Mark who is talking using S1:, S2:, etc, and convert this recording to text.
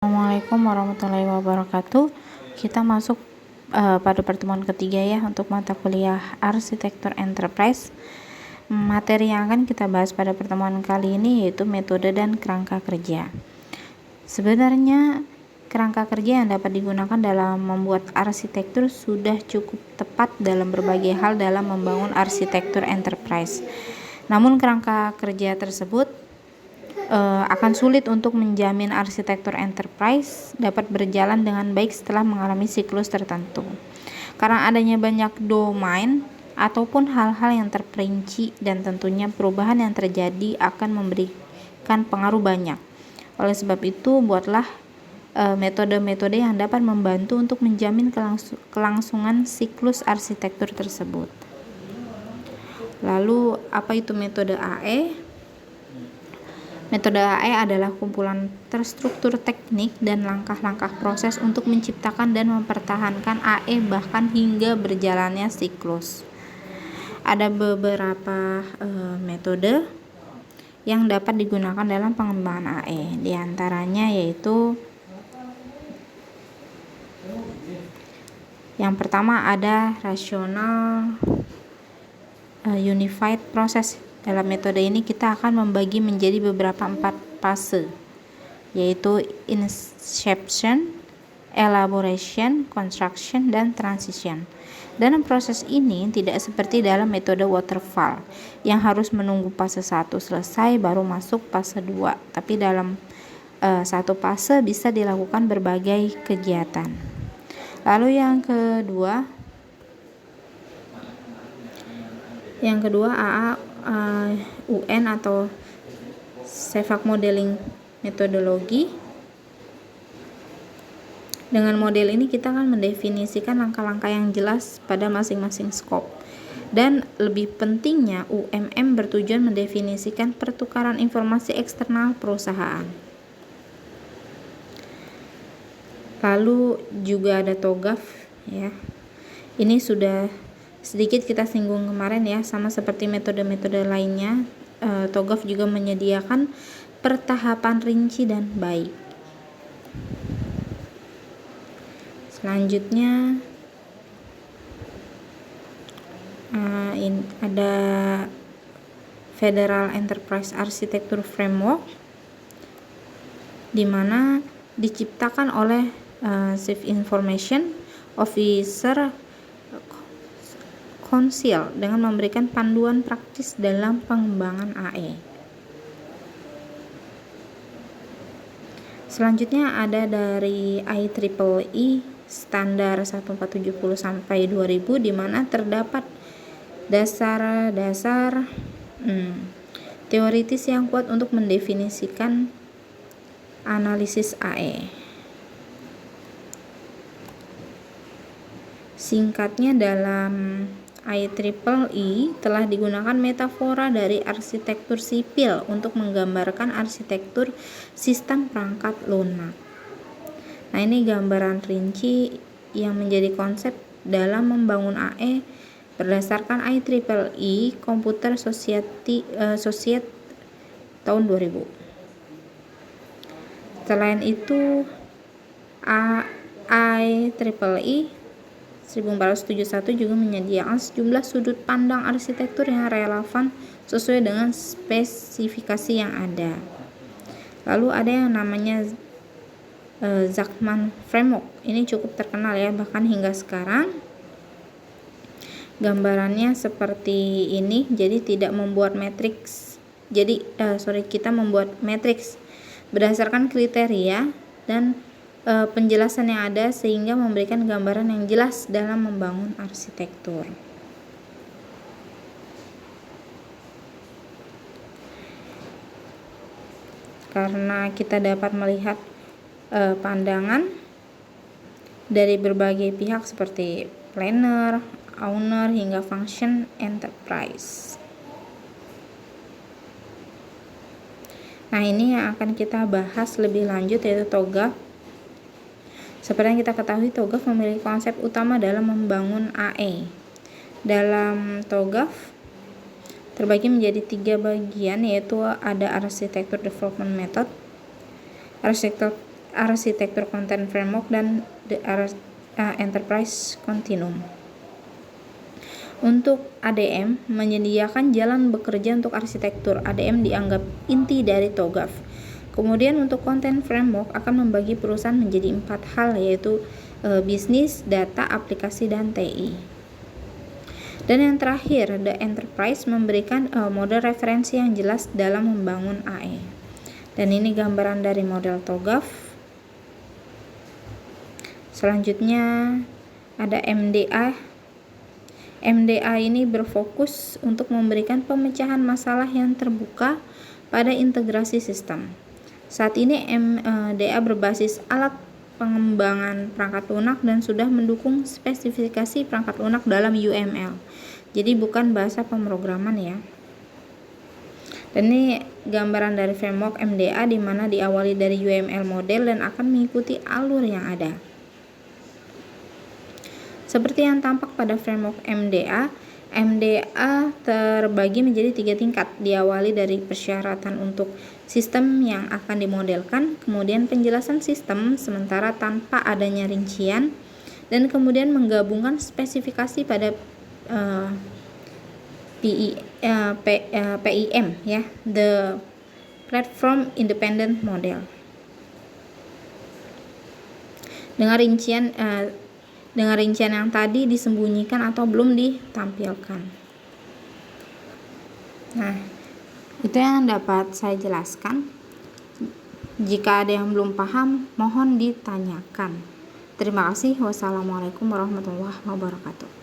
S1: Assalamualaikum warahmatullahi wabarakatuh. Kita masuk pada pertemuan ketiga ya untuk mata kuliah Arsitektur Enterprise. Materi yang akan kita bahas pada pertemuan kali ini yaitu metode dan kerangka kerja. Sebenarnya kerangka kerja yang dapat digunakan dalam membuat arsitektur sudah cukup tepat dalam berbagai hal dalam membangun arsitektur enterprise. Namun kerangka kerja tersebut akan sulit untuk menjamin arsitektur enterprise dapat berjalan dengan baik setelah mengalami siklus tertentu. Karena adanya banyak domain ataupun hal-hal yang terperinci dan tentunya perubahan yang terjadi akan memberikan pengaruh banyak. Oleh sebab itu, buatlah metode-metode yang dapat membantu untuk menjamin kelangsungan siklus arsitektur tersebut. Lalu, apa itu metode AE? Metode AE adalah kumpulan terstruktur teknik dan langkah-langkah proses untuk menciptakan dan mempertahankan AE bahkan hingga berjalannya siklus. Ada beberapa metode yang dapat digunakan dalam pengembangan AE. Di antaranya yaitu yang pertama ada rational unified process. Dalam metode ini kita akan membagi menjadi beberapa 4 fase, yaitu inception, elaboration, construction, dan transition. Dalam proses ini tidak seperti dalam metode waterfall yang harus menunggu fase 1 selesai baru masuk fase 2, tapi dalam satu fase bisa dilakukan berbagai kegiatan. Lalu yang kedua UN atau Cevac Modeling Methodology. Dengan model ini kita akan mendefinisikan langkah-langkah yang jelas pada masing-masing skop. Dan lebih pentingnya, UMM bertujuan mendefinisikan pertukaran informasi eksternal perusahaan. Lalu juga ada TOGAF ya. Ini sudah sedikit kita singgung kemarin ya, sama seperti metode-metode lainnya. TOGAF juga menyediakan pertahapan rinci dan baik. Selanjutnya ada Federal Enterprise Architecture Framework, di mana diciptakan oleh Chief Information Officer Council dengan memberikan panduan praktis dalam pengembangan AE. Selanjutnya ada dari IEEE standar 1470 sampai 2000, di mana terdapat dasar-dasar teoritis yang kuat untuk mendefinisikan analisis AE. Singkatnya, dalam IEEE telah digunakan metafora dari arsitektur sipil untuk menggambarkan arsitektur sistem perangkat lunak. Nah, ini gambaran rinci yang menjadi konsep dalam membangun AE berdasarkan IEEE Computer Society tahun 2000. Selain itu, IEEE 1471 juga menyediakan sejumlah sudut pandang arsitektur yang relevan sesuai dengan spesifikasi yang ada. Lalu ada yang namanya Zachman Framework. Ini cukup terkenal ya, bahkan hingga sekarang. Gambarannya seperti ini. Jadi tidak membuat matriks. Kita membuat matriks berdasarkan kriteria dan penjelasan yang ada sehingga memberikan gambaran yang jelas dalam membangun arsitektur. Karena kita dapat melihat pandangan dari berbagai pihak seperti planner, owner, hingga function enterprise. Nah, ini yang akan kita bahas lebih lanjut, yaitu TOGAF. Seperti yang kita ketahui, TOGAF memiliki konsep utama dalam membangun AE. Dalam TOGAF terbagi menjadi 3 bagian, yaitu ada Architecture Development Method, Architecture arsitektur content framework, dan the enterprise continuum. Untuk ADM, menyediakan jalan bekerja untuk arsitektur. ADM dianggap inti dari TOGAF. Kemudian untuk content framework akan membagi perusahaan menjadi 4 hal, yaitu bisnis, data, aplikasi, dan TI. Dan yang terakhir, the enterprise memberikan model referensi yang jelas dalam membangun AE. Dan ini gambaran dari model TOGAF. Selanjutnya ada MDA. MDA ini berfokus untuk memberikan pemecahan masalah yang terbuka pada integrasi sistem. Saat ini MDA berbasis alat pengembangan perangkat lunak dan sudah mendukung spesifikasi perangkat lunak dalam UML. Jadi bukan bahasa pemrograman ya. Dan ini gambaran dari framework MDA di mana diawali dari UML model dan akan mengikuti alur yang ada. Seperti yang tampak pada framework MDA, MDA terbagi menjadi 3 tingkat, diawali dari persyaratan untuk sistem yang akan dimodelkan, kemudian penjelasan sistem sementara tanpa adanya rincian, dan kemudian menggabungkan spesifikasi pada PIM ya, the Platform Independent Model. Dengan rincian yang tadi disembunyikan atau belum ditampilkan. Nah, itu yang dapat saya jelaskan. Jika ada yang belum paham, mohon ditanyakan. Terima kasih. Wassalamualaikum warahmatullahi wabarakatuh.